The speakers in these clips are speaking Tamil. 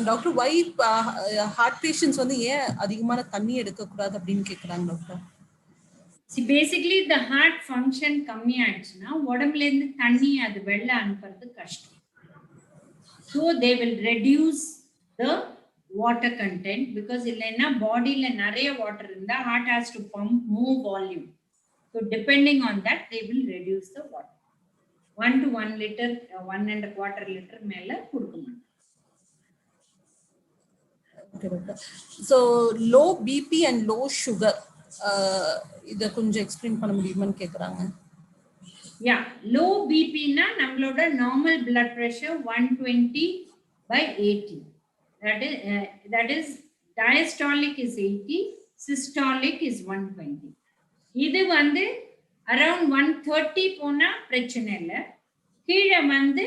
டாக்டர் why heart patients வந்து ஏன் அதிகமான தண்ணி எடுக்க கூடாது அப்படின்னு கேக்குறாங்க doctor. See, basically the heart function கம்மி ஆயிடுச்சுன்னா உடம்புல இருந்து தண்ணி அது வெளில அனுப்புறது கஷ்டம். So they will reduce the water content because இல்லைன்னா பாடியில நிறைய வாட்டர் இருந்தா heart has to pump more volume. So depending on that they will reduce the water. 1 to 1 liter, 1.25 liter மேல கொடுக்க மாட்டாங்க. Okay, doctor. So low BP and low sugar இத கொஞ்சம் எக்ஸ்பிளைன் பண்ண முடியுமான்னு கேக்குறாங்க. Yeah, low BP na நம்மளோட normal blood pressure 120/80. That is diastolic is 80, systolic is 120. இது வந்து around 130 போனா பிரச்சனை இல்ல. கீழ வந்து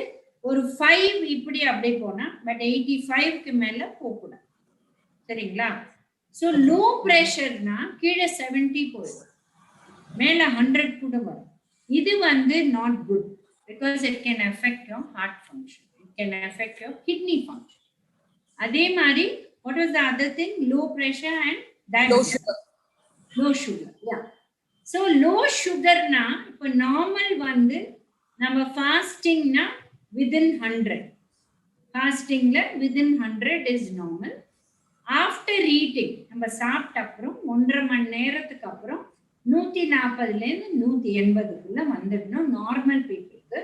ஒரு 5 இப்படி அப்படியே போனா பட் 85 க்கு மேல போக கூடாது. சரிங்களா? So low pressure na கீழ 70 போயிடும். மேல 100 கூட வரும். இது வந்து not good because it can affect your heart function. It can affect your kidney function. அதே மாதிரி what was the other thing? Low pressure and diabetes. Low sugar. Yeah. So low sugar na இப்போ normal வந்து நம்ம fasting na within 100. Fasting la within 100 is normal. After eating நம்ம சாப்பிட்ட அப்புறம் 1.5 மணி நேரத்துக்கு அப்புறம் 140 ல இருந்து 180 குள்ள வந்துடணும் நார்மல் பீப்புளுக்கு.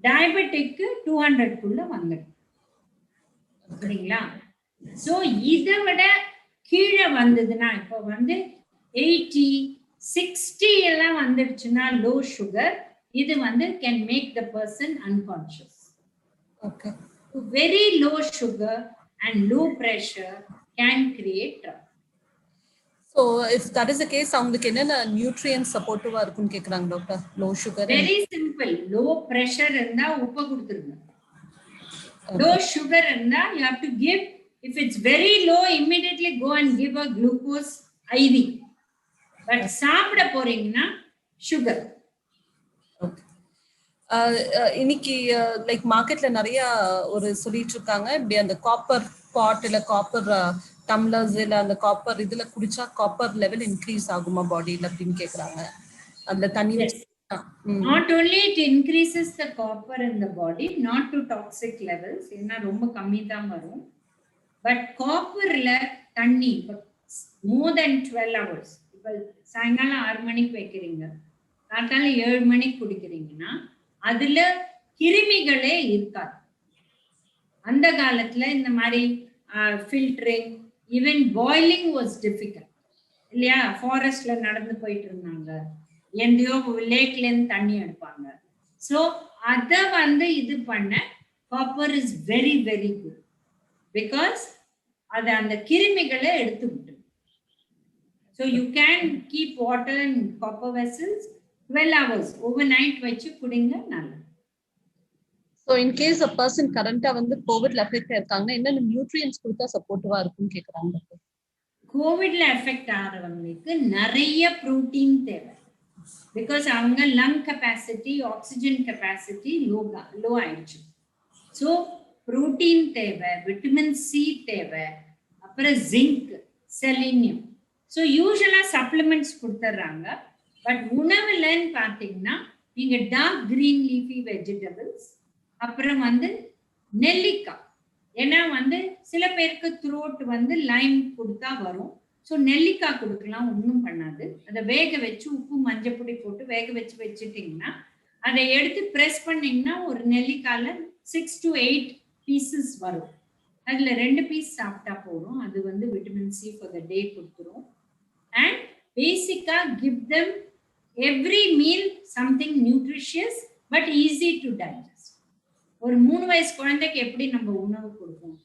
டயபெட்டிக்கு 200 குள்ள வந்துடும். சரிங்களா? சோ இத விட கீழே வந்ததுன்னா இப்போ வந்து 80 60 எல்லாம் வந்துடுச்சுன்னா லோ சுகர் இது வந்து can make the person unconscious. Okay. So very low sugar and low pressure can create trouble. So if that is the case அவங்களுக்கு என்னென்ன நியூட்ரியன்ட் சப்போர்ட்டிவா இருக்குன்னு கேக்குறாங்க doctor. Low sugar. Very simple. Low pressure இருந்தா உப்பு கொடுத்துருங்க. Low sugar இருந்தா you have to give, if it's very low immediately go and give a glucose IV. But சாப்பிட போறீங்கன்னா sugar. Okay. இன்னைக்கு லைக் மார்க்கெட்ல நிறைய ஒரு சொல்லிட்டு இருக்காங்க இப்படி அந்த காப்பர் பாட் இல்ல காப்பர் டம்ளர்ஸ் இல்ல அந்த காப்பர் இதுல குடிச்சா காப்பர் லெவல் இன்க்ரீஸ் ஆகுமா பாடியில அப்படின்னு கேக்குறாங்க. அந்த தண்ணி Not only it increases the copper in the body, not to toxic levels, ஏன்னா ரொம்ப கம்மி தான் வரும். But காப்பர்ல தண்ணி more than 12 hours. இப்போ சாயங்காலம் 6 மணிக்கு வைக்கிறீங்க, காத்தால 7 மணிக்கு குடிக்கிறீங்கன்னா அதுல கிருமிகளே இருக்காது. அந்த காலத்துல இந்த மாதிரி filtering, even boiling was difficult இல்லையா? ஃபாரஸ்ட்ல நடந்து போயிட்டு இருந்தாங்க, எங்கேயோ லேக்ல இருந்து தண்ணி எடுப்பாங்க. ஸோ அதை வந்து இது பண்ண copper is very very good because அது அந்த கிருமிகளை எடுத்து விட்டு. So you can keep water in copper vessels 12 hours overnight வச்சு குடிங்க நல்லது. So in case a person currently வந்து கோவிட்ல அஃபெக்ட் ஆயிருக்காங்கன்னா என்னென்ன நியூட்ரியன்ட்ஸ் கொடுத்தா சப்போர்ட்டிவா இருக்கும்னு கேக்குறாங்க. கோவிட்ல அஃபெக்ட் ஆகிறவங்களுக்கு நிறைய புரோட்டீன் தேவை. பிகாஸ் அவங்க lung capacity, oxygen capacity low ஆயிடுச்சு. ஸோ புரோட்டீன் தேவை, விட்டமின் சி தேவை, அப்புறம் zinc, selenium. So usually supplements கொடுத்துட்றாங்க. பட் உணவுலன்னு பார்த்தீங்கன்னா நீங்க டார்க் கிரீன் லீஃபி வெஜிடபிள்ஸ், அப்புறம் வந்து நெல்லிக்காய். ஏன்னா வந்து சில பேருக்கு த்ரோட் வந்து லைம் கொடுத்தா வரும். ஸோ நெல்லிக்காய் கொடுக்கலாம், ஒன்றும் பண்ணாது. அதை வேக வச்சு உப்பு மஞ்சப்பொடி போட்டு வேக வச்சு வச்சுட்டிங்கன்னா அதை எடுத்து ப்ரெஸ் பண்ணிங்கன்னா ஒரு நெல்லிக்காயில் 6 to 8 பீசஸ் வரும். அதில் 2 பீஸ் சாப்பிட்டா போதும். அது வந்து விட்டமின் சி ஃபார் த டே கொடுத்துரும். அண்ட் பேசிக்காக give them every meal something nutritious but easy to digest. ஒரு 3 வயசு குழந்தைக்கு எப்படி நம்ம உணவு கொடுப்போம்?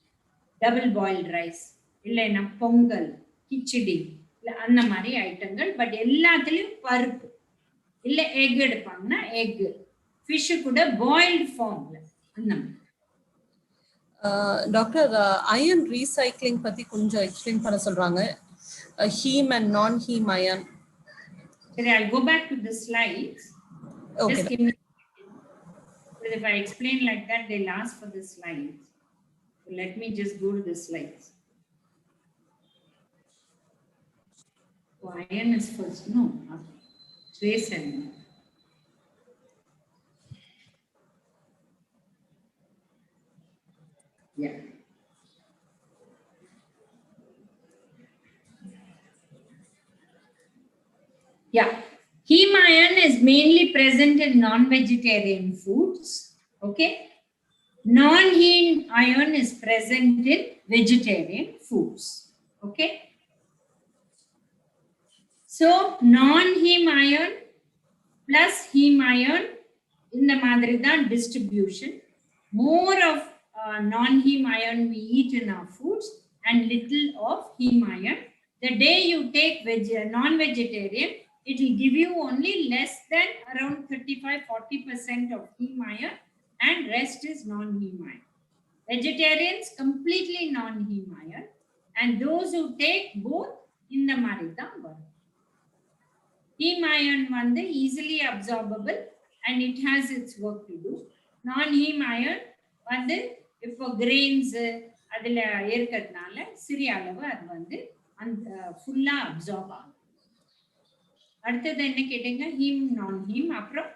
டபுள் பாயில்ட் ரைஸ், இல்லைன்னா பொங்கல், கிச்சடி, இல்லை அந்த மாதிரி ஐட்டங்கள். பட் எல்லாத்துலேயும் பருப்பு, இல்லை எக் எடுப்பாங்கன்னா எக், ஃபிஷ்ஷு கூட பாயில்டு ஃபார்ம்ல அந்த மாதிரி. டாக்டர் அயன் ரீசைக்ளிங் பத்தி கொஞ்சம் எக்ஸ்பிளைன் பண்ண சொல்றாங்க. ஹீம் அண்ட் நான் ஹீம் அயன். சரி, I'll go back to the slides. Okay. Just give me, if I explain like that, they'll ask for the slides. let me just go to the slides. Oh, iron is first. No, trace iron. Yeah. Yeah. Heme iron is mainly present in non-vegetarian foods. Okay. Non-heme iron is present in vegetarian foods. Okay. So non-heme iron plus heme iron in the madridan distribution. More of non-heme iron we eat in our foods and little of heme iron. The day you take non-vegetarian, it will give you only less than around 35-40% of heme iron and rest is non-heme iron. Vegetarians completely non-heme iron, and those who take both in the madridan vara. Heme iron வந்து easily absorbable and it has its work to do. Non-heme iron வந்து இப்போ grains அதுல இருக்கிறதுனால சிறிய அளவு அது வந்து அந்த ஃபுல்லா அப்சார்ப் ஆகும். அடுத்தது என்ன கேட்டீங்க? ஹீம் நான் ஹீம் அப்புறம்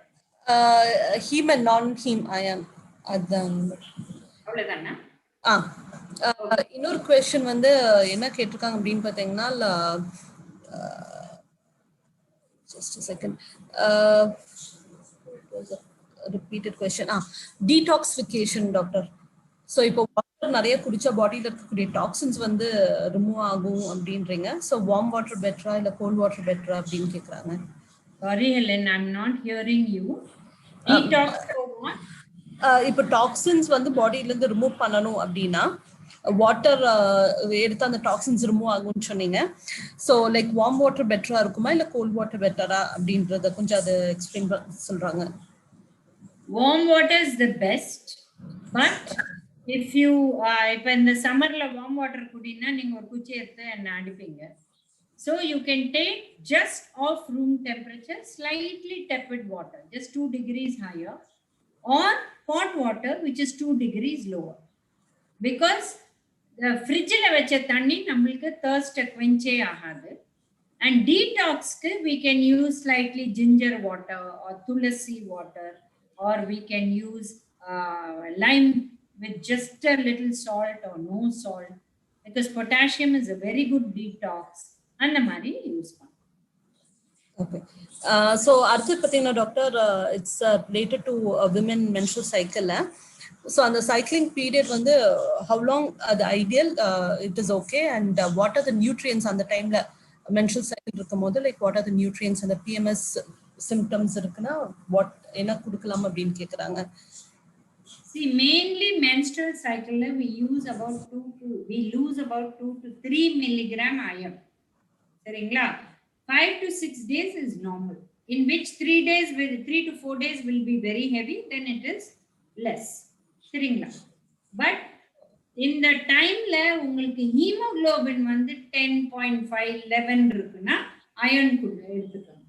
ஹீம் அண்ட் நான் ஹீம் அயன் அதான் அவ்வளவுதானா? இன்னொரு क्वेश्चन வந்து என்ன கேட்டிருக்காங்க அப்படின்னு பாத்தீங்கன்னா just a second it was a repeated question detoxification doctor. So இப்போ வாட்டர் நிறைய குடிச்சா பாடியில இருக்கக்கூடிய டாக்ஸின்ஸ் வந்து ரிமூவ் ஆகும் அப்படின்றீங்க. ஸோ வார்ம் வாட்டர் பெட்டரா இல்ல கோல்ட் வாட்டர் பெட்டரா அப்படின்னு கேக்குறாங்க. Sorry Helen, I'm not hearing you. Detox இப்போ டாக்ஸின்ஸ் வந்து பாடியில இருந்து ரிமூவ் பண்ணணும் அப்படின்னா வாட்டர் எடுத்து அந்த டாக்ஸின்ஸ் ரிமூவ் ஆகும்னு சொன்னீங்க. ஸோ லைக் வார்ம் வாட்டர் பெட்டரா இருக்குமா இல்ல கோல்ட் வாட்டர் பெட்டரா அப்படின்றத கொஞ்சம் அதை எக்ஸ்பிளைன் சொல்றாங்க. Warm water is the best, but if you இப்போ இந்த சம்மர்ல வார்ம் வாட்டர் குடினா நீங்க ஒரு குச்சி எடுத்து என்ன அடிப்பீங்க. So you can take just off room temperature, slightly tepid water, just 2 degrees higher, or hot water which is 2 degrees lower. Because the fridge la vecha thanni namalku thirst quench ஆகாது. And detox we can use slightly ginger water or tulasi water, or we can use lime with just a little salt or no salt, because potassium is a very good detox. அந்த மாதிரி யூஸ் பண்ணலாம். Okay. So அடுத்து பார்த்தீங்கன்னா doctor it's related to women menstrual cycle. So அந்த சைக்கிளிங் பீரியட் வந்து ஹவு லாங் அது ideal it is okay and what are the nutrients அந்த டைம்ல மென்ஸ்ட்ரல் சைக்கிள் இருக்கும் போது like what are the nutrients அந்த பிஎம்எஸ் சிம்டம்ஸ் இருக்குன்னா வாட் என்ன கொடுக்கலாம் அப்படின்னு கேட்குறாங்க. See, mainly menstrual cycle we lose about 2 to 3 milligram iron. சரிங்களா? 5 to 6 days is normal, in which 3 to 4 days will be very heavy, then it is less. சரிங்களா? But in the timeல உங்களுக்கு hemoglobin வந்து 10.5 11 இருக்குன்னா iron எடுத்துக்கணும்.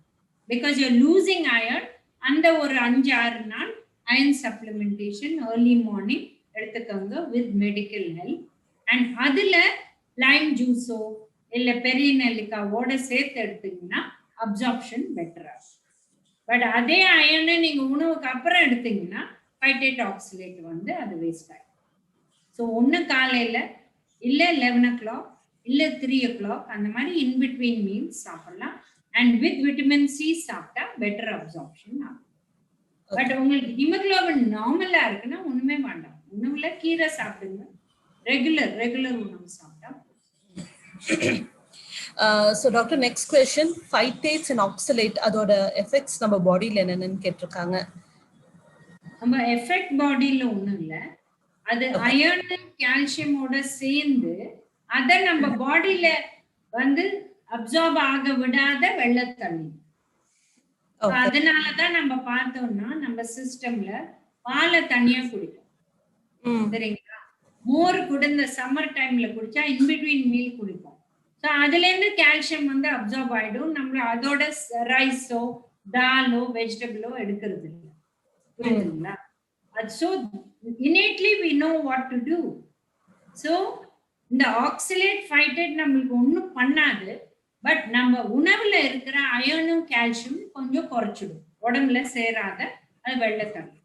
Because you're losing iron, அந்த ஒரு 5-6 நாள் iron supplementation early morning எடுத்துக்கோங்க with medical help. And அதுல lime juice இல்ல பெரிய நெல்லிக்காவோட சேர்த்து எடுத்தீங்கன்னா அப்சார்ப்ஷன் பெட்டரா. பட் அதே அயனை நீங்க உணவுக்கு அப்புறம் எடுத்தீங்கன்னா பைட்டேட் ஆக்சிலேட் வந்து அது வேஸ்ட் ஆகும். ஸோ ஒன்று காலையில இல்ல 11 o'clock இல்ல 3 o'clock அந்த மாதிரி இன்பிட்வீன் மீல்ஸ் சாப்பிடலாம். அண்ட் வித் விட்டமின் சி சாப்பிட்டா பெட்டர் அப்சார்ப்ஷன் ஆகும். பட் உங்களுக்கு ஹீமோகுளோபின் நார்மலா இருக்குன்னா ஒண்ணுமே வேண்டாம், உணவுல கீரை சாப்பிடுங்க, ரெகுலர் உணவு சாப்பிட்டா. So doctor, next question, phytates and oxalate அதோட எஃபெக்ட்ஸ் நம்ம பாடியில என்னன்னு கேட்டிருக்காங்க. நம்ம எஃபெக்ட் பாடியில ஒண்ணும் இல்ல, அது அயர்ன் கால்சியமோட சேர்ந்து அத நம்ம பாடியில வந்து அப்சார்ப் ஆக விடாத வெள்ளத்தண்ணி. அதனாலதான் நம்ம பார்த்தோம்னா நம்ம சிஸ்டம்ல பாலை தண்ணியா குடிக்கும். சரிங்களா? மோர் கூட இந்த சம்மர் டைம்ல குடிச்சா இன்பிட்வீன் மீல் குடிப்போம். ஸோ அதுல இருந்து கால்சியம் வந்து அப்சார்ப் ஆயிடும். நம்ம அதோட ரைஸோ தாலோ வெஜிடபிளோ எடுக்கிறது இல்லை. புரியுதுங்களா? So innately we know what to do. So இந்த ஆக்சிலேட் ஃபைட்டேட் நம்மளுக்கு ஒன்றும் பண்ணாது. பட் நம்ம உணவுல இருக்கிற அயனும் கால்சியம் கொஞ்சம் குறைச்சிடும், உடம்புல சேராத அது வெள்ளை தரும்.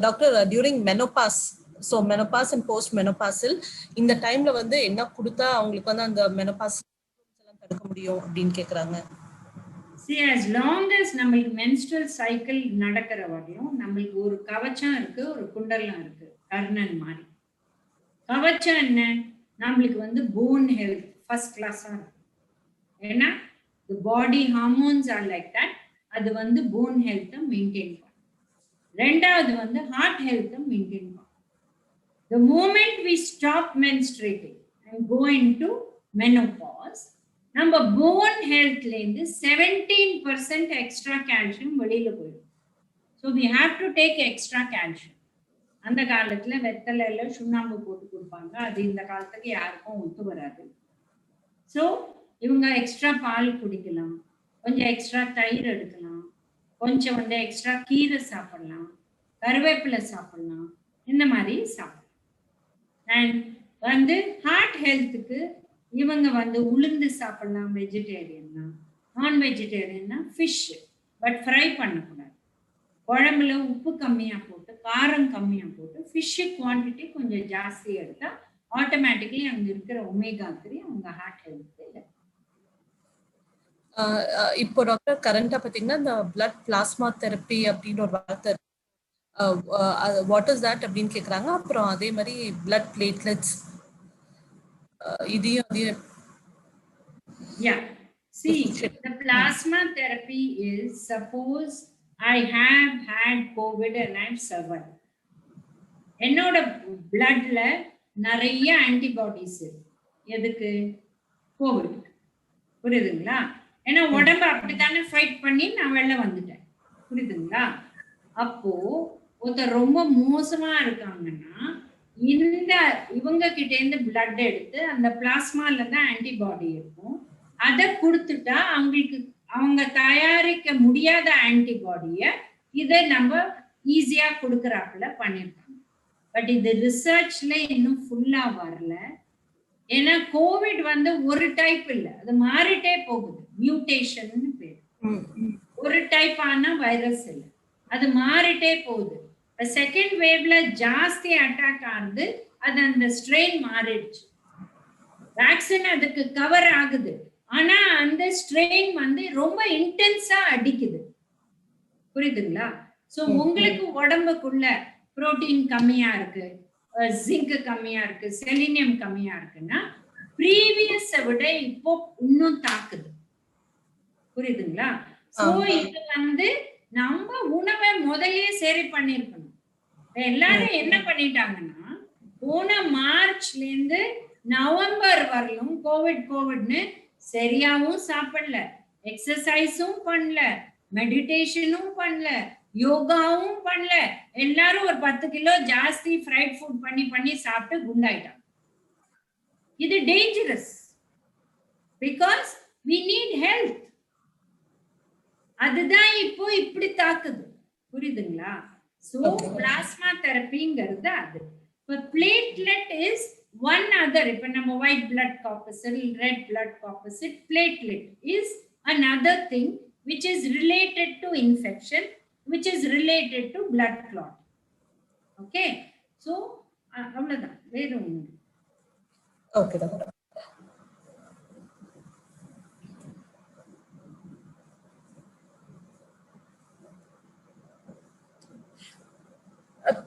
Doctor, during menopause, so menopause and post மெனோபாஸில் இந்த டைம்ல வந்து என்ன கொடுத்தா அவங்களுக்கு வந்து அந்த மெனோபாஸ் எல்லாம் தடுக்க முடியும் அப்படின்னு கேக்குறாங்க. See, as long as நம்மளுக்கு menstrual cycle நடக்கிற வரையும் நம்மளுக்கு ஒரு கவச்சம் இருக்கு, ஒரு குண்டலம் இருக்கு, கர்ணன் மாதிரி. கவச்சம் என்ன, நம்மளுக்கு வந்து போன் ஹெல்த் ஃபர்ஸ்ட் கிளாஸா இருக்கும். ஏன்னா the body hormones are like that. அது வந்து போன் ஹெல்த்தை மெயின்டைன் பண்ணும். ரெண்டாவது வந்து ஹார்ட் ஹெல்த்தை மெயின்டைன் பண்ணும். The moment we stop menstruating and go into menopause, நம்ம போன் ஹெல்த்ல இருந்து 17% எக்ஸ்ட்ரா கால்சியம் வெளியில போயிடும். So we have to take extra calcium. அந்த காலத்துல வெத்தலையில சுண்ணாம்பு போட்டு கொடுப்பாங்க, அது இந்த காலத்துக்கு யாருக்கும் ஒத்து வராது. ஸோ இவங்க எக்ஸ்ட்ரா பால் குடிக்கலாம், கொஞ்சம் எக்ஸ்ட்ரா தயிர் எடுக்கலாம், கொஞ்சம் வந்து எக்ஸ்ட்ரா கீரை சாப்பிடலாம், கருவேப்பிலை சாப்பிடலாம், இந்த மாதிரி சாப்பிடலாம். அண்ட் வந்து ஹார்ட் ஹெல்த்துக்கு இவங்க வந்து உளுந்து சாப்பிடலாம், வெஜிடேரியன்னா. நான் வெஜிடேரியன்னா ஃபிஷ், பட் ஃப்ரை பண்ணக்கூடாது. குழம்புல உப்பு கம்மியாக போட்டு, காரம் கம்மியாக போட்டு, ஃபிஷ்ஷு குவான்டிட்டி கொஞ்சம் ஜாஸ்தி எடுத்தால் ஆட்டோமேட்டிக்லி அங்கே இருக்கிற ஒமேகா 3 அவங்க ஹார்ட் ஹெல்த் இல்லை. இப்போ டாக்டர் கரண்டா பார்த்தீங்கன்னா இந்த பிளட் பிளாஸ்மா தெரப்பி அப்படின்னு ஒரு வார்த்தை, வாட் இஸ் தட் அப்படின்னு கேட்குறாங்க. அப்புறம் அதே மாதிரி பிளட் பிளேட்லெட்ஸ் இதையும் அதையும். Yeah, see, the plasma therapy is, suppose I have had COVID and I've survived. என்னோட பிளட்ல நிறைய ஆன்டிபாடிஸ் இருக்கு. எதுக்கு? கோவிட். புரியுதுங்களா? ஏன்னா உடம்பு அப்படித்தானே ஃபைட் பண்ணி நான் வெளில வந்துட்டேன். புரியுதுங்களா? அப்போ ஒருத்தர் ரொம்ப மோசமா இருக்காங்கன்னா இந்த இவங்க கிட்ட இருந்து பிளட் எடுத்து அந்த பிளாஸ்மால தான் ஆன்டிபாடி இருக்கும், அதை கொடுத்துட்டா அவங்களுக்கு அவங்க தயாரிக்க முடியாத ஆன்டிபாடிய இதை நம்ம ஈஸியா கொடுக்கறாப்புல பண்ணிருக்காங்க. பட் இது ரிசர்ச்ல இன்னும் ஃபுல்லா வரல. ஏன்னா கோவிட் வந்து ஒரு டைப் இல்லை, அது மாறிட்டே போகுது. மியூட்டேஷன் பேர். ஒரு டைப் ஆன வைரஸ் இல்லை, அது மாறிட்டே போகுது. செகண்ட் வேவ்ல ஜாஸ்தி அட்டாக் ஆகுது, அது அந்த ஸ்ட்ரெயின் மாறிடுச்சு. வேக்சின் அதுக்கு கவர் ஆகுது, ஆனா அந்த ஸ்ட்ரெயின் வந்து ரொம்ப இன்டென்ஸா அடிக்குது. புரியுதுங்களா? சோ உங்களுக்கு உடம்புக்குள்ள புரோட்டீன் கம்மியா இருக்கு, ஜிங்க் கம்மியா இருக்கு, செலினியம் கம்மியா இருக்குன்னா ப்ரீவியஸை விட இப்போ இன்னும் தாக்குது. புரியுதுங்களா? சோ இது வந்து நம்ம உணவை முதல்லயே சரி பண்ணிருக்கணும். எல்லாரும் என்ன பண்ணிட்டாங்கன்னா போன மார்ச்ல இருந்து நவம்பர் வரலும் கோவிட்னு சரியாவும் சாப்பிடல, எக்ஸசைஸும் பண்ணல, மெடிடேஷனும் பண்ணல, யோகாவும் பண்ணல. எல்லாரும் ஒரு 10 கிலோ ஜாஸ்தி ஃப்ரைட் ஃபுட் பண்ணி சாப்பிட்டு குண்டாயிட்டாங்க. இது dangerous. Because we need health. அதுதான் இப்போ இப்படி தாக்குது. புரியுதுங்களா? சோ பிளாஸ்மா தெரப்பிங்கிறது அது. இப்போ பிளேட்லெட் இஸ் ஒன் அதர். இப்போ நம்ம white blood corpuscle, red blood corpuscle, platelet is another thing which is related to infection, which is related to blood clot. Okay, so அவ்வளவுதான், வேற ஒண்ணு. Okay doctor.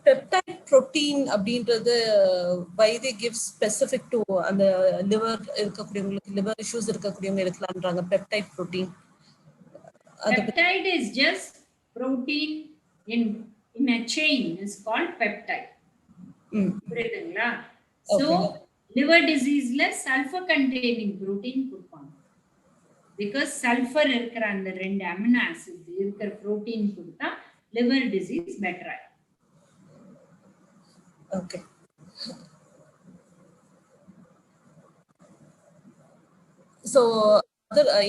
பெப்டைட் புரோட்டீன் அப்படின்றது why they give specific to அந்த லிவர் இருக்கக்கூடியவங்களுக்கு, லிவர் இஷ்யூஸ் இருக்கக்கூடியவங்க எடுக்கலாம்ன்றாங்க peptide protein. Peptide is just protein in a chain is called peptide. புரியுதுங்களா? So liver diseaseல sulfur containing protein கொடுப்பாங்க. because sulfur இருக்கிற அந்த ரெண்டு அமினோ ஆசிட் இருக்கிற புரோட்டீன் கொடுத்தா liver disease better ஆகும். ஓகே. ஸோ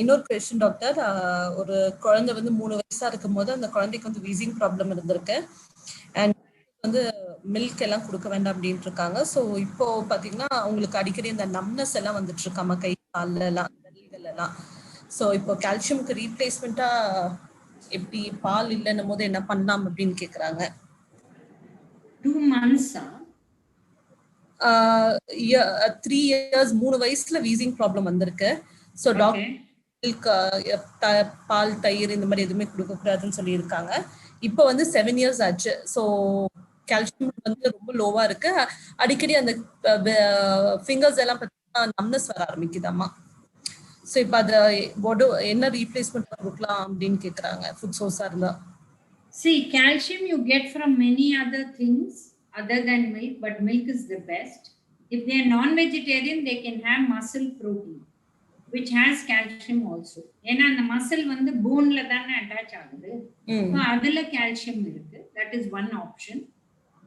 இன்னொரு கொஸ்டின் டாக்டர். ஒரு குழந்தை வந்து 3 வயசா இருக்கும் போது அந்த குழந்தைக்கு வந்து வீசிங் ப்ராப்ளம் இருந்திருக்கு. அண்ட் வந்து மில்க் எல்லாம் கொடுக்க வேண்டாம் அப்படின்ட்டு இருக்காங்க. ஸோ இப்போ பாத்தீங்கன்னா உங்களுக்கு அடிக்கடி இந்த நம்னஸ் எல்லாம் வந்துட்டு இருக்காம கை கால்ல எல்லாம் விரல்கள் எல்லாம். ஸோ இப்போ கால்சியம்க்கு ரீப்ளேஸ்மெண்டா எப்படி பால் இல்லைன்னும் போது என்ன பண்ணலாம் அப்படின்னு கேக்குறாங்க. 2 months 3 years 3 வயசுல வீசிங் ப்ராப்ளம் வந்திருக்கு. ஸோ டாக்டர் பால் தயிர் இந்த மாதிரி எதுவுமே கொடுக்க கூடாதுன்னு சொல்லி இருக்காங்க. இப்போ வந்து 7 years ஆச்சு. ஸோ கால்சியம் வந்து ரொம்ப லோவா இருக்கு. அடிக்கடி அந்த ஃபிங்கர்ஸ் எல்லாம் பார்த்தீங்கன்னா நம்னஸ் வர ஆரம்பிக்குதாமா. ஸோ இப்போ அதை என்ன ரீப்ளேஸ்மெண்ட் கொடுக்கலாம் அப்படின்னு கேட்குறாங்க ஃபுட் சோர்ஸா இருந்தா. See, calcium you get from many other things other than milk, but milk is the best. If they are non-vegetarian, they can have muscle protein, which has calcium also. ஏன்னா அந்த மசில் வந்து போன்ல தானே அட்டாச் ஆகுது. ஸோ அதுல கால்சியம் இருக்கு. That is one option.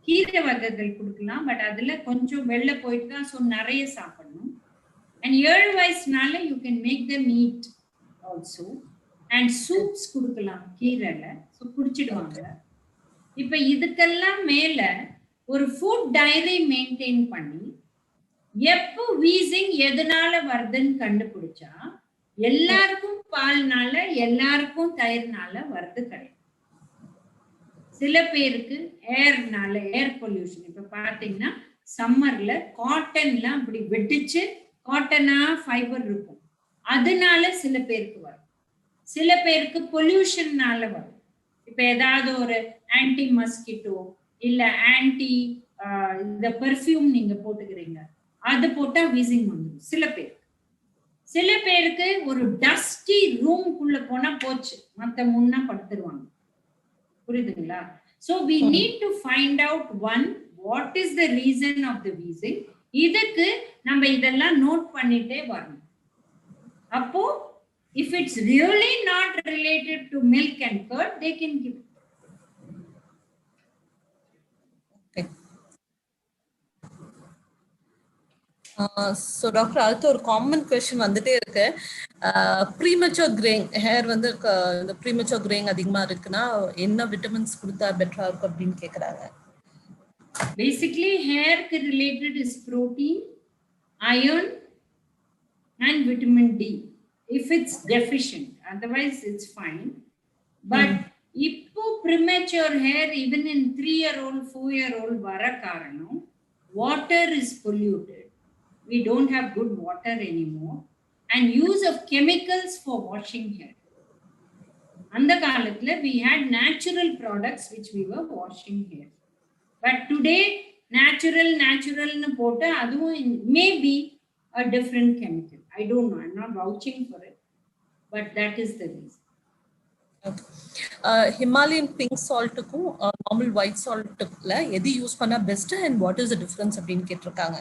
கீரை வகைகள் கொடுக்கலாம், பட் அதுல கொஞ்சம் வெளில போயிட்டு தான், ஸோ நிறைய சாப்பிடணும். அண்ட் 7 வயசுனால you can make them eat also. And soups கொடுக்கலாம் கீரைல, ஸோ குடிச்சிடுவாங்க. இப்ப இதுக்கெல்லாம் மேல ஒரு ஃபுட் டைரி மெயின்டைன் பண்ணி எப்போ வீசிங் எதனால வருதுன்னு கண்டுபிடிச்சா எல்லாருக்கும் பால்னால எல்லாருக்கும் தயிர்னால வருது கிடையாது. சில பேருக்கு ஏர்னால, ஏர் பொல்யூஷன். இப்ப பாத்தீங்கன்னா சம்மர்ல காட்டன்லாம் அப்படி வெட்டிச்சு காட்டனா ஃபைபர் இருக்கும், அதனால சில பேருக்கு வரும். சில பேருக்கு பொல்யூஷன்னால வரும். இப்ப ஏதாவது ஒரு ஆன்டி மஸ்கிட்டோ இல்ல ஆன்டி இந்த பெர்ஃப்யூம் நீங்க போட்டுக்கிறீங்க, அது போட்டா வீசிங் வந்துடும் சில பேருக்கு. சில பேருக்கு ஒரு டஸ்டி ரூமுக்குள்ள போனா போச்சு, மத்த முன்னா படுத்துருவாங்க. புரியுதுங்களா? So we need to find out one, what is the reason of the wheezing. இதுக்கு நம்ம இதெல்லாம் நோட் பண்ணிட்டே வரணும். அப்போ if it's really not related to milk and curd, they can give. Okay. So doctor, அடுத்து ஒரு காமன் கொஸ்டின் வந்துட்டே இருக்கு. ப்ரீமெச்சூர் கிரேயிங் ஹேர் வந்து இந்த ப்ரீமெச்சூர் கிரேயிங் அதிகமா இருக்குன்னா என்ன விட்டமின்ஸ் கொடுத்தா பெட்டரா இருக்கும் அப்படின்னு கேக்குறாங்க. Basically hair related is protein, iron and vitamin D if it's deficient, otherwise it's fine. But இப்போ premature hair even in 3-year-old 4-year-old வர காரணம் water is polluted. We don't have good water anymore, and use of chemicals for washing hair. அந்த காலத்துல we had natural products which we were washing hair, but today natural னு போட்டு அதுவும் maybe a different chemical. I don't know, I'm not vouching for it, but that is the reason. Himalayan pink saltக்கும் normal white saltல எது யூஸ் பண்ணா best and what is the difference அப்படின்னு கேட்டிருக்காங்க.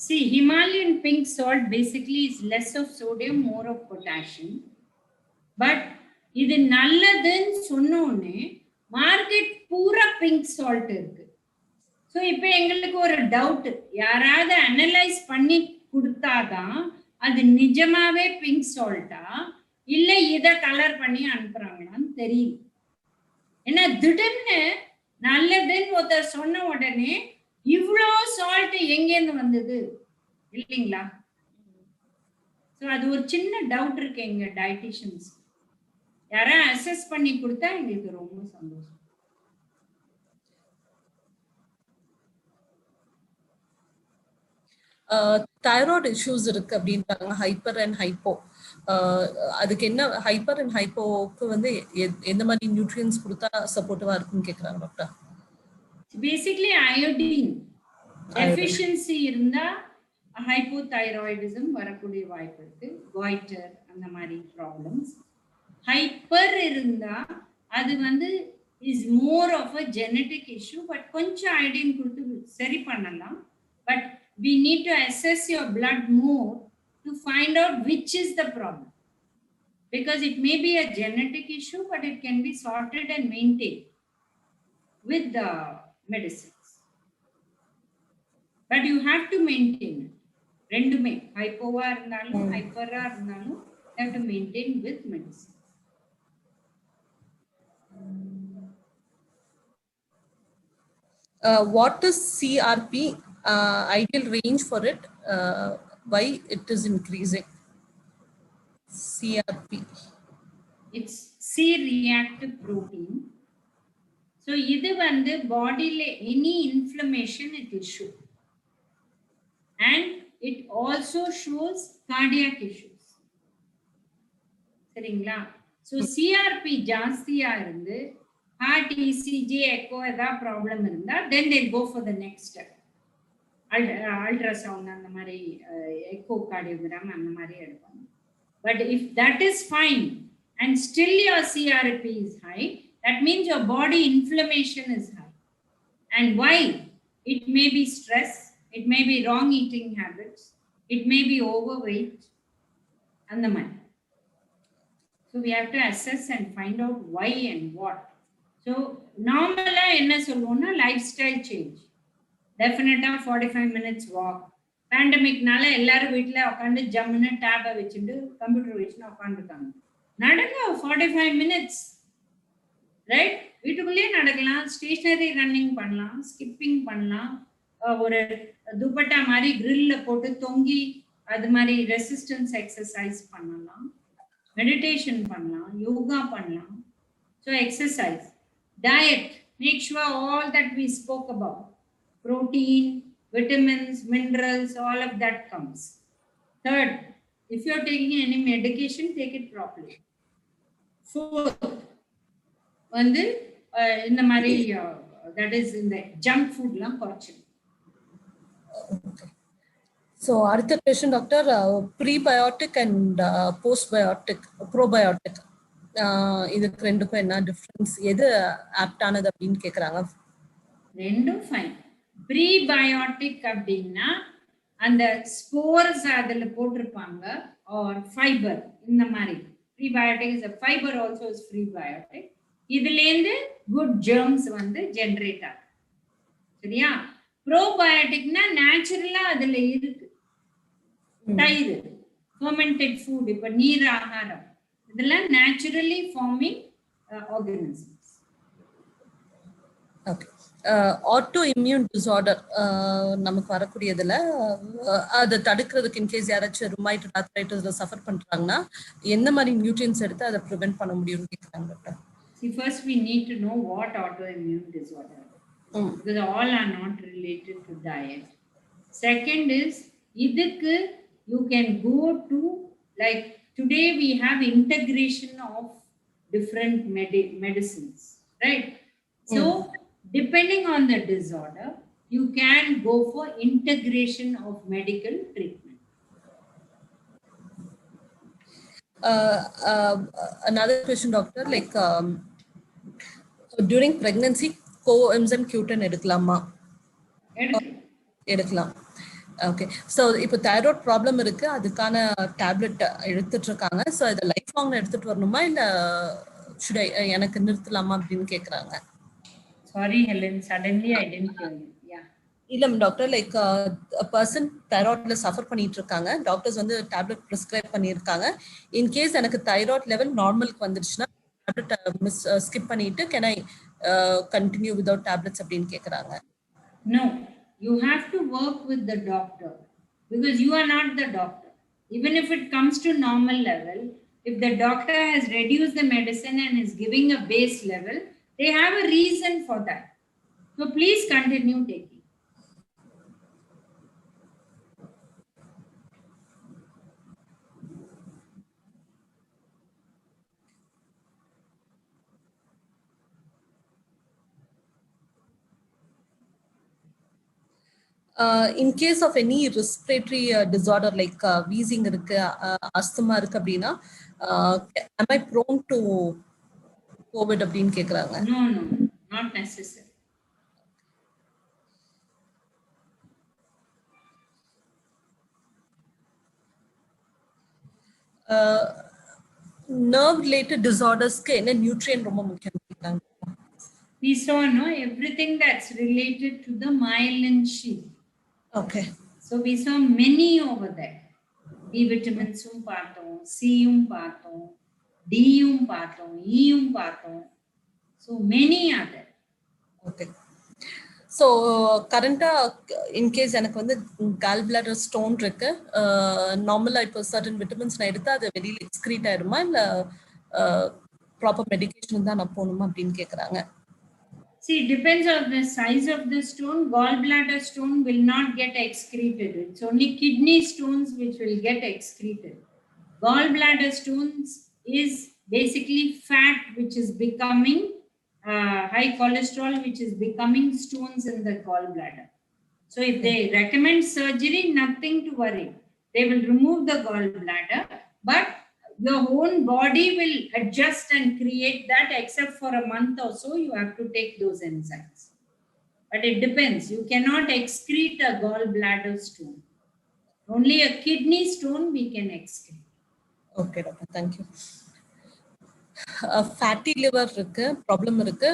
See, Himalayan pink salt basically is less of sodium, more of potassium. But இது நல்லதுன்னு சொன்னோன்னே மார்க்கெட் பூரா பிங்க் சால்ட் இருக்கு. ஸோ இப்போ எங்களுக்கு ஒரு டவுட், யாராவது அனலைஸ் பண்ணி கொடுத்தாதான் அது நிஜமாவே பிங்க் சால்ட்டா இல்ல இதை கலர் பண்ணி அனுப்புறாங்களான்னு தெரியும். ஏன்னா திடீர்னு நல்லதுன்னு ஒருத்தர் சொன்ன உடனே இவ்வளோ சால்ட் எங்கேருந்து வந்தது இல்லைங்களா? ஸோ அது ஒரு சின்ன டவுட் இருக்கு எங்க டயட்டிஷியன்ஸ். யாரா அசஸ் பண்ணி கொடுத்தா எங்களுக்கு ரொம்ப சந்தோஷம். தைராய்டு இஷ்யூஸ் இருக்கு அப்படின்றாங்க, ஹைப்பர் அண்ட் ஹைப்போ. அதுக்கு என்ன ஹைப்பர் அண்ட் ஹைப்போக்கு வந்து எந்த மாதிரி நியூட்ரியன்ஸ் கொடுத்தா சப்போர்ட்டிவா இருக்குன்னு கேக்குறாங்க டாக்டர். பேசிக்கலி அயோடின் டெஃபிஷியன்சி இருந்தா ஹைப்போதைராய்டிசம் வரக்கூடிய வாய்ப்பு இருக்கு, காய்டர் அந்த மாதிரி ப்ராப்ளம்ஸ். ஹைப்பர் இருந்தா அது வந்து is more of a genetic issue, but கொஞ்சம் அயோடின் கொடுத்து சரி பண்ணலாம். But we need to assess your blood more to find out which is the problem, because it may be a genetic issue, but it can be sorted and maintained with the medicines. But you have to maintain it. ரெண்டுமே ஹைப்போவா இருந்தாலும் ஹைப்பரா இருந்தாலும் you have to maintain with medicine. What is CRP? Ideal range for it. Why it is increasing? CRP. It's C-reactive protein. So இது வந்து bodyல any inflammation it will show. And it also shows cardiac issues. சரிங்களா? So CRP ஜாஸ்தியா இருந்து heart ECG echo ஏதா problem இருந்தா then they'll go for the next step. Ultrasound அந்த மாதிரி echocardiogram அந்த மாதிரி எடுப்பாங்க. But if that is fine and still your CRP is high, that means your body inflammation is high. And why? It may be stress, it may be wrong eating habits, it may be overweight, and the mind. So we have to assess and find out why and what. So normally enna solvona lifestyle change. Definitely 45 minutes walk. Pandemic nala ellaru veetla ukandu jammu tab vechundu computer vechunu ukandukaanga. Nadanga 45 minutes. Right? வீட்டுக்குள்ளே நடக்கலாம், ஸ்டேஷனரி ரன்னிங் பண்ணலாம், ஸ்கிப்பிங் பண்ணலாம், ஒரு துப்பட்டா மாதிரி கிரில்ல போட்டு தொங்கி அது மாதிரி ரெசிஸ்டன்ஸ் எக்ஸசைஸ் பண்ணலாம், மெடிடேஷன் பண்ணலாம், யோகா பண்ணலாம். So exercise, diet, make sure all that we spoke about, protein, vitamins, minerals, all of that comes. Third, if you're taking any medication, take it properly. Fourth, வந்து இந்த மாதிரி that is in the junk food லாம் குறைச்சு. So அடுத்த question doctor, prebiotic and postbiotic, probiotic இதுக்கு ரெண்டுக்கும் என்ன டிஃபரன்ஸ், எது ஆப்டானது அப்படின்னு கேக்குறாங்க. ரெண்டும் ஃபைன். ப்ரீபயோட்டிக் அப்படின்னா அந்த ஸ்போர்ஸ் அதுல போட்டிருப்பாங்க ஆர் ஃபைபர் இந்த மாதிரி. Prebiotic is a fiber also is prebiotic. இதுலேருந்து குட் ஜெர்ம்ஸ் வந்து ஜெனரேட் ஆகும். சரியா? ப்ரோபயோட்டிக்னா நேச்சுரலா அதுல இருக்கு. தயிர், ஃபெர்மெண்டட் ஃபுட், இப்ப நீர் ஆகாரம், இதெல்லாம் naturally forming organisms. Okay. Autoimmune disorder நமக்கு வரக்கூடியதுல அதை தடுக்கிறதுக்கு இன்கேஸ் யாராச்சும் ருமைட்டட் ஆர்த்ரைட்டிஸ்ல சஃபர் பண்றாங்கன்னா எந்த மாதிரி நியூட்ரியன்ஸ் எடுத்து அதை ப்ரிவென்ட் பண்ண முடியும்னு கேக்குறாங்க doctor. See, first we need to know what autoimmune disorder, because all are not related to diet. Second is, idukku you can go to, like today we have integration of different medicines, right? So depending on the disorder, you can go for integration of medical treatment. Another question, doctor, like during pregnancy coenzyme Q10 எடுக்கலாமா? எடுக்கலாம். ஓகே. ஸோ இப்போ தைராய்டு ப்ராப்ளம் இருக்கு, அதுக்கான டேப்லெட் எடுத்துட்டு இருக்காங்க. ஸோ இதை லைஃப் லாங் எடுத்துட்டு வரணுமா இல்ல should I எனக்கு நிறுத்தலாமா அப்படின்னு கேக்குறாங்க. Sorry Helen, suddenly I didn't hear you. Yeah. இல்ல டாக்டர், லைக் பர்சன் தைராய்ட்ல சஃபர் பண்ணிட்டு இருக்காங்க, டாக்டர்ஸ் வந்து டேப்லெட் பிரிஸ்கிரைப் பண்ணியிருக்காங்க. இன்கேஸ் எனக்கு தைராய்டு லெவல் நார்மலுக்கு வந்துருச்சுன்னா டேப்லெட் ஸ்கிப் பண்ணிட்டு can I continue without tablets அப்படின்னு கேக்குறாங்க. No, you have to work with the doctor because you are not the doctor. Even if it comes to normal level, if the doctor has reduced the medicine and is giving a base level, they have a reason for that. So please continue taking. In case of any respiratory disorder like wheezing இருக்கு, asthma இருக்கு அப்படின்னா am I prone to COVID அப்படின்னு கேக்குறாங்க. No, not necessary. Nerve related disorders-க்கு என்ன நியூட்ரியன்ட் ரொம்ப முக்கியம் கேக்குறாங்க. We saw everything that's related to the myelin sheath. Okay. So we saw many over there. B vitamins பார்த்தோம், C பார்த்தோம், D பார்த்தோம், E பார்த்தோம். So many are there. Okay. So கரண்டா இன்கேஸ் எனக்கு வந்து கால் பிளாடர் ஸ்டோன் இருக்கு, நார்மலா இப்போ சர்டன் விட்டமின்ஸ் நான் எடுத்தா அது வெளியில எக்ஸ்கிரீட் ஆயிடுமா, இல்ல ப்ராப்பர் மெடிகேஷன் தான் நான் போகணுமா அப்படின்னு கேக்குறாங்க. See, it depends on the size of the stone. Gallbladder stone will not get excreted. It's only kidney stones which will get excreted. Gallbladder stones is basically fat which is becoming high cholesterol, which is becoming stones in the gallbladder. So if they recommend surgery, nothing to worry. They will remove the gallbladder, but your own body will adjust and create that. Except for a month or so, you have to take those enzymes. But it depends. You cannot excrete a gallbladder stone. Only a kidney stone we can excrete. Okay, doctor. Thank you. Fatty liver இருக்கு, ப்ராப்ளம் இருக்கு,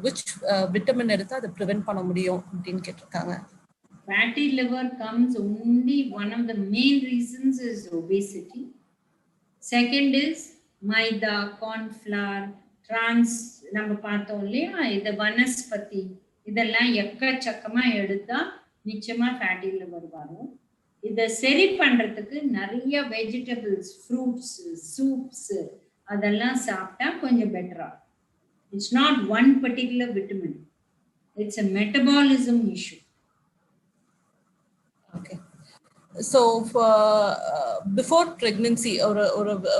which விட்டமின் எடுத்து அதை ப்ரிவென்ட் பண்ண முடியும் அப்படின்னு கேட்டிருக்காங்க. Fatty liver comes only, one of the main reasons is obesity. Second is maida, corn flour, trans, நம்ம பார்த்தோம் இல்லையா, இது வனஸ்பதி, இதெல்லாம் எக்கச்சக்கமா எடுத்தா நிச்சயமா ஃபேட்டி லிவர் வரும். இதை சரி பண்றதுக்கு நிறைய வெஜிடபிள்ஸ், ஃப்ரூட்ஸ், சூப்ஸ் அதெல்லாம் சாப்பிட்டா கொஞ்சம் பெட்டரா. It's not one particular vitamin, it's a metabolism issue. Okay. So before pregnancy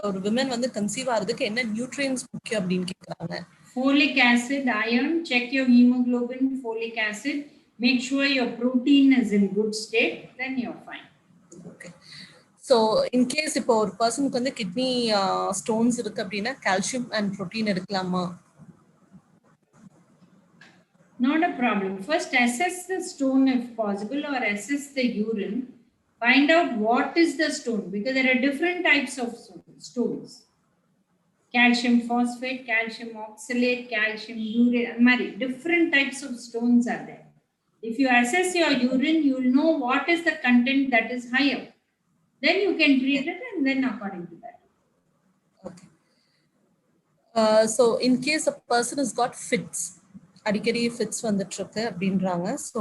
ஒரு விமன் வந்து கன்சீவ் ஆகிறதுக்கு என்ன நியூட்ரியன்ஸ் முக்கியம் அப்படின்னு கேக்குறாங்க. Folic acid, iron, check your hemoglobin, folic acid, make sure your protein is in good state, then you're fine. Okay. So in case இப்போ ஒரு பர்சனுக்கு வந்து கிட்னி ஸ்டோன்ஸ் இருக்கு அப்படின்னா கால்சியம் அண்ட் புரோட்டீன் எடுக்கலாமா? Not a problem. First assess the stone if possible, or assess the urine. Find out what is the stone, because there are different types of stones. Calcium phosphate, calcium oxalate, calcium urate, different types of stones are there. If you assess your urine, you will know what is the content that is higher. Then you can treat it, and then according to that. Okay. So in case a person has got fits, அடிக்கடி ஃபிட்ஸ் வந்துட்டு இருக்கு அப்படின்றாங்க, ஸோ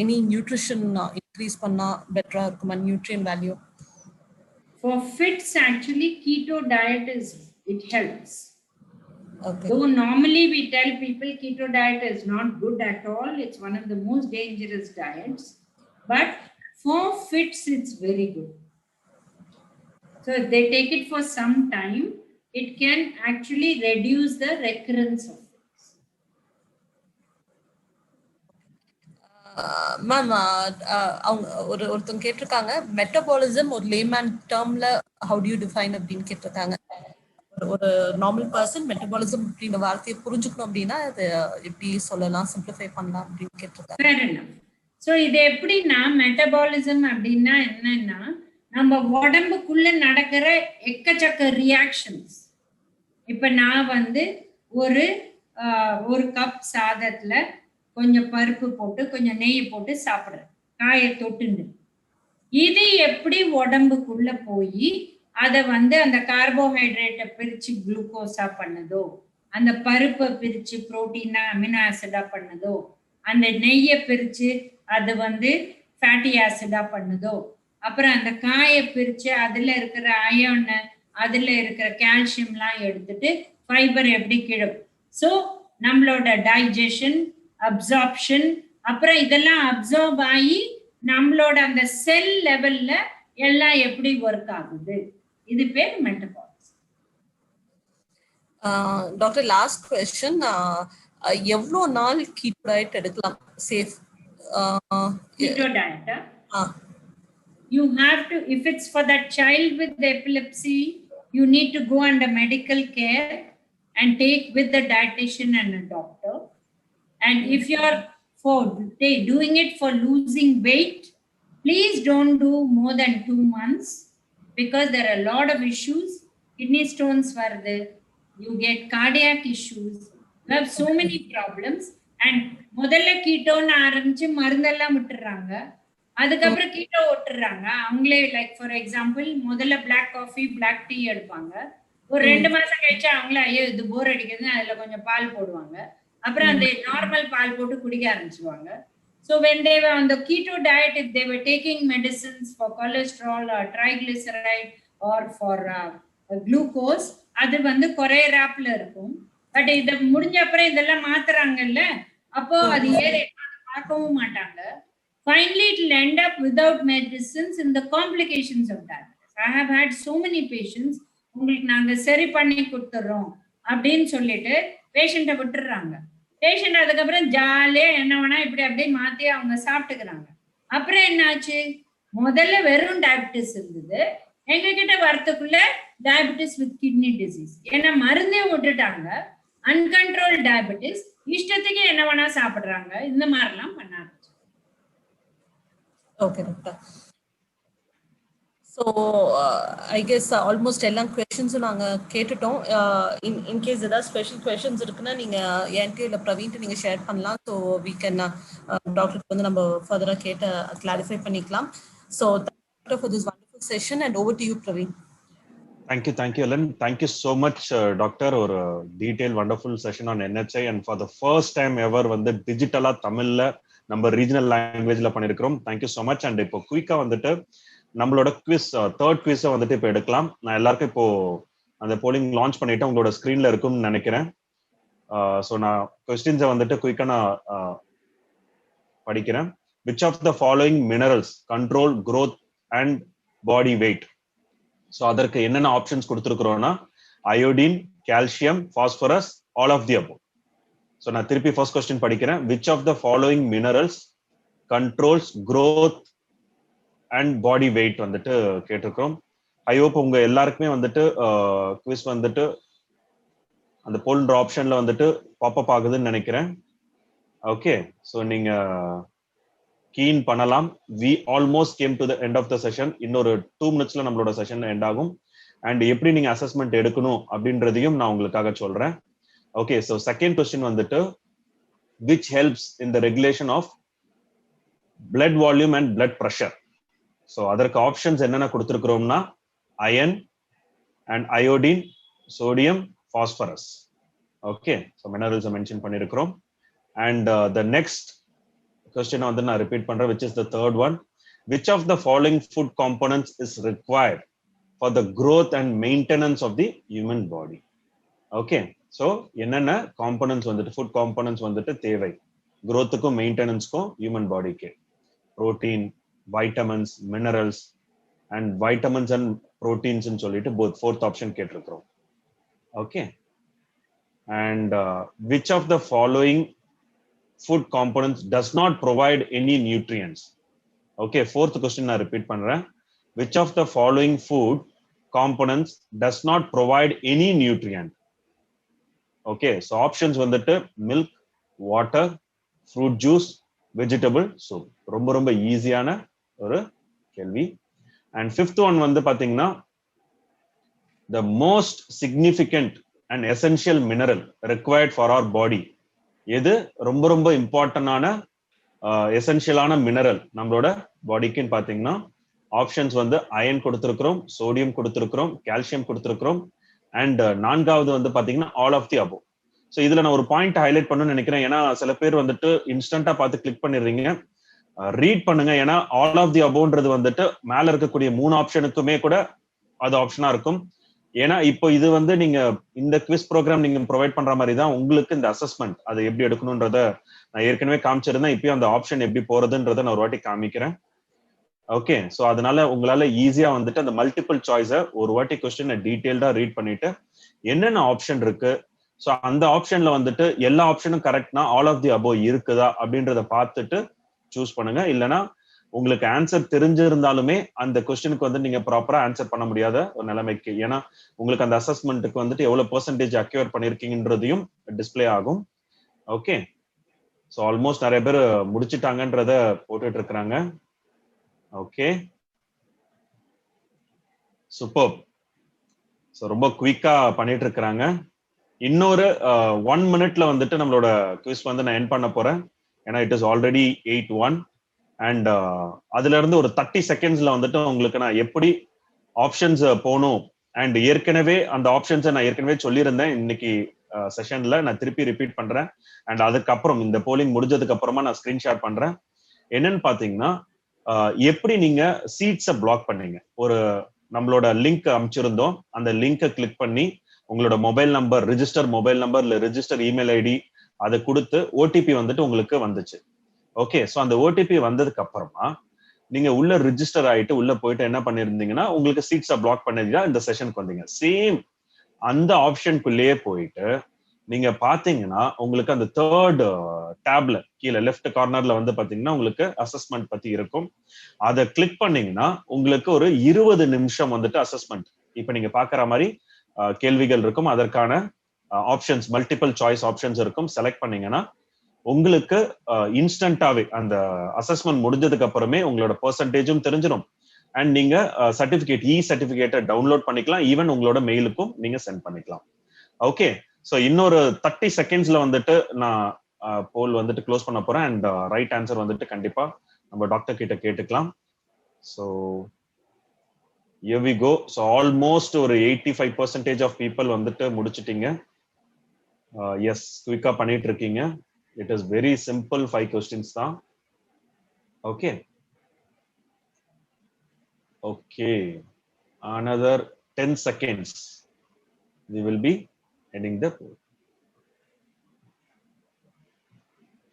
எனி நியூட்ரிஷன் இன்க்ரீஸ் பண்ணா பெட்டரா இருக்குமா, நியூட்ரியன் value? For fits, actually keto diet it helps. Okay. Though normally we tell people keto diet is not good at all, it's one of the most dangerous diets, but for fits it's very good. So if they take it for some time, it can actually reduce the recurrence of fits. Ma'am, அவங்க ஒருத்தவங்க கேட்டிருக்காங்க, மெட்டபாலிசம் ஒரு லேமேன் டேர்ம்ல ஹவு டு யூ டிஃபைன் அப்படின்னு கேட்டிருக்காங்க. ஒரு நார்மல் பர்சன் மெட்டபாலிசம் அப்படின்ற வார்த்தையை புரிஞ்சுக்கணும் அப்படின்னா அது எப்படி சொல்லலாம், சிம்பிளிஃபை பண்ணலாம் அப்படின்னு கேட்டிருக்காங்க. Fair enough. So இது எப்படின்னா, மெட்டபாலிசம் அப்படின்னா என்னன்னா, நம்ம உடம்புக்குள்ள நடக்கிற எக்கச்சக்க ரியாக்ஷன்ஸ். இப்ப நான் வந்து ஒரு கப் சாதத்துல கொஞ்சம் பருப்பு போட்டு கொஞ்சம் நெய் போட்டு சாப்பிடுறேன், காயை தொட்டுண்டு. இது எப்படி உடம்புக்குள்ள போய் அதை வந்து அந்த கார்போஹைட்ரேட்டை பிரிச்சு குளுக்கோஸா பண்ணுதோ, அந்த பருப்பை பிரிச்சு புரோட்டீனா அமினோ ஆசிடா பண்ணுதோ, அந்த நெய்யை பிரிச்சு அது வந்து ஃபேட்டி ஆசிடா பண்ணுதோ, அப்புறம் அந்த காயை பிரிச்சு அதுல இருக்கிற அயன், அதுல இருக்கிற கால்சியம்லாம் எடுத்துட்டு ஃபைபர் எப்படி கிடும். ஸோ நம்மளோட டைஜஷன், அப்சார்ப்ஷன், அப்புறம் இதெல்லாம் அப்சார்ப் ஆகி நம்மளோட அந்த செல் லெவல்ல எல்லாம் எப்படி ஒர்க் ஆகுது, இது பேர் மெட்டபாலிசம். டாக்டர், லாஸ்ட் क्वेश्चन, எவ்வளவு நாள் கீட்டோ டயட் எடுக்கலாம் safe? Keto diet you have to, if it's for that child with the epilepsy, you need to go under medical care and take with the dietitian and a doctor. And if you're doing it for losing weight, please don't do more than 2 months, because there are a lot of issues. Kidney stones were there, you get cardiac issues, you have so many problems. And முதல்ல கீட்டோன்னு ஆரம்பிச்சு மருந்தெல்லாம் விட்டுறாங்க, அதுக்கப்புறம் கீட்டோ ஓட்டுறாங்க அவங்களே. லைக் ஃபார் எக்ஸாம்பிள், முதல்ல பிளாக் காஃபி, பிளாக் டீ எடுப்பாங்க, ஒரு 2 மாசம் கழிச்சு அவங்களே ஐயோ இது போர் அடிக்குதுன்னு அதுல கொஞ்சம் பால் போடுவாங்க, அப்புறம் அந்த நார்மல் பால் போட்டு குடிக்க ஆரம்பிச்சுவாங்க. So when they were on the keto diet, if they were taking medicines for cholesterol or triglyceride or for glucose, அது வந்து குறையறாப்புல இருக்கும். பட் இத முடிஞ்ச அப்புறம் இதெல்லாம் மாத்துறாங்கல்ல, அப்போ அது ஏறி பார்க்கவும் மாட்டாங்க. Finally, it will end up without medicines in the complications of diabetes. I have had so many patients, உங்களுக்கு நாங்க சரி பண்ணி கொடுத்துறோம் அப்படின்னு சொல்லிட்டு பேஷண்ட்டை விட்டுறாங்க. பேஷண்ட் அதுக்கப்புறம் ஜாலியா என்ன வேணா இப்படி அப்படியே மாத்தி அவங்க சாப்பிட்டுக்கிறாங்க. அப்புறம் என்னாச்சு, முதல்ல வெறும் டயபிட்டிஸ் இருந்தது, எங்க கிட்ட வரத்துக்குள்ள டயபிட்டிஸ் வித் கிட்னி டிசீஸ். ஏன்னா மருந்தே விட்டுட்டாங்க, அன்கண்ட்ரோல் டயபிட்டிஸ், இஷ்டத்துக்கு என்ன வேணா சாப்பிடுறாங்க. இந்த மாதிரிலாம் பண்ண ஆரம்பிச்சு. Okay, doctor. So I guess almost எல்லா questions-உம் நாங்க கேட்டுட்டோம். In case ஏதாவது ஸ்பெஷல் questions இருக்குன்னா நீங்க என்கிட்ட இல்ல பிரவீன்ட்ட நீங்க ஷேர் பண்ணலாம். So we can டாக்டருக்கு வந்து நம்ம ஃபர்தரா கேட்டு கிளாரிஃபை பண்ணிக்கலாம். So thank you for this wonderful session and over to you, Praveen. Thank you, Ellen. Thank you so much, Doctor. ஒரு detailed wonderful session on NHI and for the first time ever வந்து டிஜிட்டலா தமிழ்ல நம்ம ரீஜனல் லாங்குவேஜ்ல பண்ணிருக்கிறோம். Thank you so much. அண்ட் இப்போ குயிக்கா வந்துட்டு நம்மளோட குவிஸ் தேர்ட் குவிஸை வந்துட்டு இப்போ எடுக்கலாம். நான் எல்லாருக்கும் இப்போ அந்த போலிங் லான்ச் பண்ணிட்டு உங்களோட ஸ்கிரீன்ல இருக்கும்னு நினைக்கிறேன். ஸோ நான் கொஸ்டின்ஸை வந்துட்டு குயிக்கா நான் படிக்கிறேன். Which of the following minerals control growth and body weight? So அதற்கு என்னென்ன ஆப்ஷன்ஸ் கொடுத்துருக்குறோம்னா iodine, calcium, phosphorus, all of the above. So நான் திருப்பி ஃபர்ஸ்ட் கொஸ்டின் படிக்கிறேன். Which of the following minerals controls growth and body weight வந்துட்டு கேட்டிருக்கிறோம். ஐ ஹோப் உங்க எல்லாருக்குமே வந்துட்டு குவிஸ் வந்துட்டு அந்த போல்ன்ற ஆப்ஷன்ல வந்துட்டு பாப்அப் ஆகுதுன்னு நினைக்கிறேன். ஓகே, ஸோ நீங்க கீன் பண்ணலாம். We almost came to the end of the session. இன்னொரு 2 minutesல நம்மளோட செஷன் எண்ட் ஆகும். அண்ட் எப்படி நீங்க அசஸ்மெண்ட் எடுக்கணும் அப்படின்றதையும் நான் உங்களுக்காக சொல்றேன். ஓகே, ஸோ செகண்ட் கொஸ்டின் வந்துட்டு which helps in the regulation of blood volume and blood pressure? So அதற்கு ஆப்ஷன்ஸ் என்னென்ன கொடுத்துருக்கிறோம்னா iron and iodine, sodium, phosphorus. Okay, so minerals mention பண்ணியிருக்கிறோம். அண்ட் த நெக்ஸ்ட் கொஸ்டின் வந்து நான் ரிப்பீட் பண்றேன், which is the third one. Which of the following food components is required for the growth and maintenance of the human body? Okay, so என்னென்ன காம்பனன்ட்ஸ் வந்துட்டு ஃபுட் காம்பனன்ட்ஸ் வந்துட்டு தேவை growthக்கும் மெயின்டெனன்ஸ்க்கும் ஹியூமன் பாடிக்கு? Protein, vitamins, minerals and vitamins and proteins சொல்லிட்டு போத் ஃபோர்த் ஆப்ஷன் கேட்டிருக்கிறோம். Okay, and which of the following food components does not provide any nutrients? Okay, fourth question நான் repeat பண்றேன். Which of the following food components does not provide any nutrient? Okay, so options வந்துட்டு milk, water, fruit juice, vegetable soup. ரொம்ப ரொம்ப ஈஸியான ஒரு கேள்வி. And fifth one வந்து பாத்தீங்கன்னா the most significant and essential mineral required for our body. எது ரொம்ப ரொம்ப இம்பார்ட்டன்டான எசென்ஷியலான மினரல் நம்மளோட பாடிக்குன்னு பாத்தீங்கன்னா ஆப்ஷன்ஸ் வந்து அயன் கொடுத்திருக்கிறோம், சோடியம் கொடுத்திருக்கிறோம், கால்சியம் கொடுத்திருக்கிறோம் அண்ட் நான்காவது வந்து பாத்தீங்கன்னா all of the above. So இதுல நான் ஒரு பாயிண்ட் ஹைலைட் பண்ணணும்னு நினைக்கிறேன். ஏன்னா சில பேர் வந்துட்டு இன்ஸ்டன்டா பார்த்து கிளிக் பண்ணிடுறீங்க. ரீட் பண்ணுங்க. ஏன்னா ஆல் ஆஃப் தி அபோவ்ன்றது வந்துட்டு மேல இருக்கக்கூடிய 3 ஆப்ஷனுக்குமே கூட அது ஆப்ஷனா இருக்கும். ஏன்னா இப்போ இது வந்து நீங்க இந்த குவிஸ் ப்ரோக்ராம் நீங்க ப்ரொவைட் பண்ற மாதிரி தான் உங்களுக்கு இந்த அசஸ்மெண்ட் அதை எப்படி எடுக்கணும்ன்றத நான் ஏற்கனவே காமிச்சிருந்தேன். இப்பயும் அந்த ஆப்ஷன் எப்படி போறதுன்றத நான் ஒரு வாட்டி காமிக்கிறேன். ஓகே, ஸோ அதனால உங்களால ஈஸியா வந்துட்டு அந்த மல்டிபிள் சாய்ஸை ஒரு வாட்டி கொஸ்டினை டீடைல்டா ரீட் பண்ணிட்டு என்னென்ன ஆப்ஷன் இருக்கு, ஸோ அந்த ஆப்ஷன்ல வந்துட்டு எல்லா ஆப்ஷனும் கரெக்ட்னா ஆல் ஆஃப் தி அபோவ் இருக்குதா அப்படின்றத பார்த்துட்டு சூஸ் பண்ணுங்க. இல்லைன்னா உங்களுக்கு ஆன்சர் தெரிஞ்சிருந்தாலுமே அந்த கொஸ்டினுக்கு வந்து நீங்க ப்ராப்பரா ஆன்சர் பண்ண முடியாத ஒரு நிலைமைக்கு, ஏன்னா உங்களுக்கு அந்த அசஸ்மெண்ட்டுக்கு வந்துட்டு எவ்வளவு பெர்சன்டேஜ் அக்யூர் பண்ணிருக்கீங்கன்றதையும் டிஸ்பிளே ஆகும். ஓகே, ஸோ ஆல்மோஸ்ட் நிறைய பேர் முடிச்சுட்டாங்கன்றத போட்டுட்டு இருக்கிறாங்க. Okay, super. ஸோ ரொம்ப குயிக்கா பண்ணிட்டு இருக்கிறாங்க. இன்னொரு 1 minute வந்துட்டு நம்மளோட குவிஸ் வந்து நான் எண்ட் பண்ண போறேன். ஏன்னா இட் இஸ் ஆல்ரெடி 8:01 அண்ட் அதுல இருந்து ஒரு 30 seconds வந்துட்டு உங்களுக்கு நான் எப்படி ஆப்ஷன்ஸ் போகணும் அண்ட் ஏற்கனவே அந்த ஆப்ஷன்ஸை நான் ஏற்கனவே சொல்லியிருந்தேன் இன்னைக்கு செஷன்ல. நான் திருப்பி ரிப்பீட் பண்றேன். அண்ட் அதுக்கப்புறம் இந்த போலிங் முடிஞ்சதுக்கு அப்புறமா நான் ஸ்கிரீன்ஷாட் பண்றேன். என்னன்னு பாத்தீங்கன்னா எப்படி நீங்க சீட்ஸை பிளாக் பண்ணீங்க. ஒரு நம்மளோட லிங்க் அமைச்சிருந்தோம், அந்த லிங்கை கிளிக் பண்ணி உங்களோட mobile number, register mobile number இல்ல ரிஜிஸ்டர் இமெயில் ஐடி அதை கொடுத்து ஓடிபி வந்துட்டு உங்களுக்கு வந்துச்சு. ஓகே, ஸோ அந்த ஓடிபி வந்ததுக்கு அப்புறமா நீங்க உள்ள ரிஜிஸ்டர் ஆயிட்டு உள்ள போயிட்டு என்ன பண்ணிருந்தீங்கன்னா உங்களுக்கு சீட்ஸை பிளாக் பண்ணதுதான் இந்த செஷனுக்கு வந்தீங்க. சேம் அந்த ஆப்ஷனுக்குள்ளேயே போயிட்டு நீங்க பாத்தீங்கன்னா உங்களுக்கு அந்த தேர்ட் டேப்ல கீழே லெஃப்ட் கார்னர்ல வந்து பாத்தீங்கன்னா உங்களுக்கு அசஸ்மெண்ட் பத்தி இருக்கும். அதை கிளிக் பண்ணீங்கன்னா உங்களுக்கு ஒரு 20 நிமிஷம் வந்துட்டு அசஸ்மெண்ட். இப்ப நீங்க பாக்குற மாதிரி கேள்விகள் இருக்கும், அதற்கான ஆப்ஷன்ஸ் மல்டிபிள் சாய்ஸ் ஆப்ஷன்ஸ் இருக்கும். செலக்ட் பண்ணீங்கன்னா உங்களுக்கு இன்ஸ்டன்டாவே அந்த அசஸ்மெண்ட் முடிஞ்சதுக்கு அப்புறமே உங்களோட பெர்சன்டேஜும் தெரிஞ்சிடும். அண்ட் நீங்க சர்டிபிகேட் சர்டிபிகேட்டை டவுன்லோட் பண்ணிக்கலாம். ஈவன் உங்களோட மெயிலுக்கும் நீங்க சென்ட் பண்ணிக்கலாம். ஓகே, ஸோ இன்னொரு 30 செகண்ட்ஸ்ல வந்துட்டு நான் போல் வந்துட்டு க்ளோஸ் பண்ண போறேன். அண்ட் ரைட் ஆன்சர் வந்துட்டு கண்டிப்பா நம்ம டாக்டர் கிட்ட கேட்டுக்கலாம். So here we go. So almost ஒரு 85% ஆஃப் பீப்புள் வந்துட்டு முடிச்சிட்டீங்க. எஸ், குயிக்கா பண்ணிட்டு இருக்கீங்க. It is very simple, 5 questions தான். Okay okay, another 10 seconds we will be ending the poll.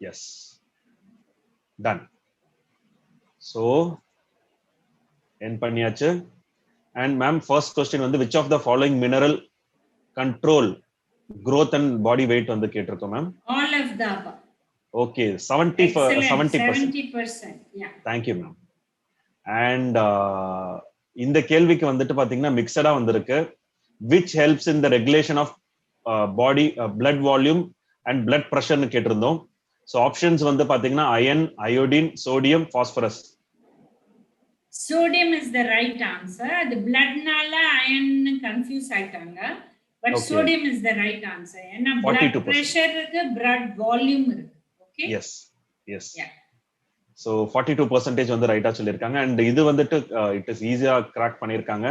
Yes, done. So end பண்ணியாச்சு. And ma'am, first question வந்து which of the following mineral control growth and body weight வந்து கேட்டிருக்கோம் ma'am. All of the above. Okay, 70%. Yeah. Thank you ma'am. And இந்த கேள்விக்கு வந்துட்டு பாத்தீங்கன்னா மிக்சடா வந்திருக்கு. which helps in the regulation of body blood volume and blood pressure னு கேட்டிருந்தோம். ஸோ ஆப்ஷன்ஸ் வந்து பாத்தீங்கன்னா iron, iodine, sodium, phosphorus. Sodium is the right answer. The blood nala iron confuse ஆயிட்டாங்க. But Okay. sodium is the right answer. ஏன்னா blood 42%. pressure இருக்கு, blood volume இருக்கு. Okay? Yes, yes. Yeah. So 42% வந்து ரைட்டா சொல்லியிருக்காங்க. அண்ட் இது வந்துட்டு இட் இஸ் ஈஸியா கிராக் பண்ணியிருக்காங்க.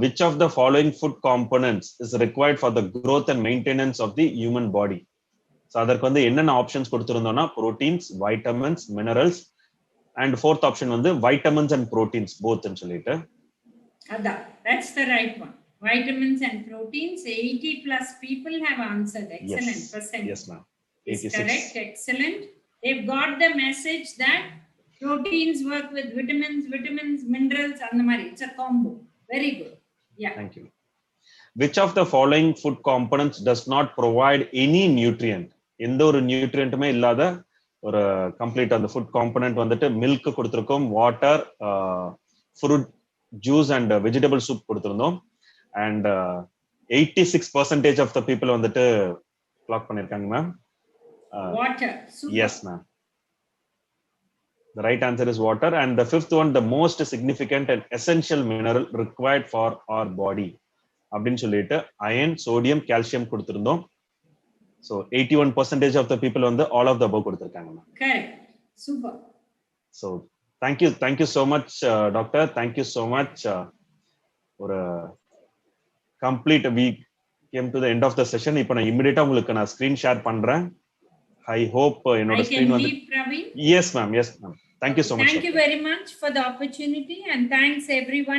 which of the following food components is required for the growth and maintenance of the human body? So அதற்கு வந்து என்னென்ன ஆப்ஷன்ஸ் கொடுத்திருந்தோம்னா proteins, vitamins, minerals, and fourth option வந்து வைட்டமின்ஸ் அண்ட் ப்ரோட்டீன்ஸ் போத்னு சொல்லிட்டு. அதான், that's the right one. Vitamins and proteins. 80 plus people have answered. Excellent. Yes. Percent. Yes ma'am. Is 86. correct. Excellent. They've got the message that proteins work with vitamins, minerals, and the mari. It's a combo. Very good. Yeah. Thank you. Which of the following food components does not provide any nutrient? எந்த ஒரு நியூட்ரியன்ட்டுமே இல்லாத ஒரு கம்ப்ளீட் அந்த ஃபுட் காம்பனன்ட் வந்துட்டு மில்க் கொடுத்திருக்கோம், water, fruit juice and vegetable soup கொடுத்திருந்தோம். அண்ட் 86% ஆஃப் த பீப்புள் வந்துட்டு கிளாக் பண்ணிருக்காங்க ma'am. Water. Super. Yes ma'am. The right answer is water. And the fifth one, the most significant and essential mineral required for our body அப்படின்னு சொல்லிட்டு அயன், சோடியம், கால்சியம் கொடுத்திருந்தோம். So 81% of the people வந்து all of the above கொடுத்திருக்காங்க ma'am. Correct. Super. So thank you so much doctor. Thank you so much. ஒரு complete week came to the end of the session. இப்போ நான் இமிடியேட்டா உங்களுக்கு நான் ஸ்கிரீன் ஷேர் பண்றேன். I hope என்னோட ஸ்கிரீன் வந்து. Praveen? Yes ma'am. Thank you so much. Thank you very much for the opportunity, and thanks everyone.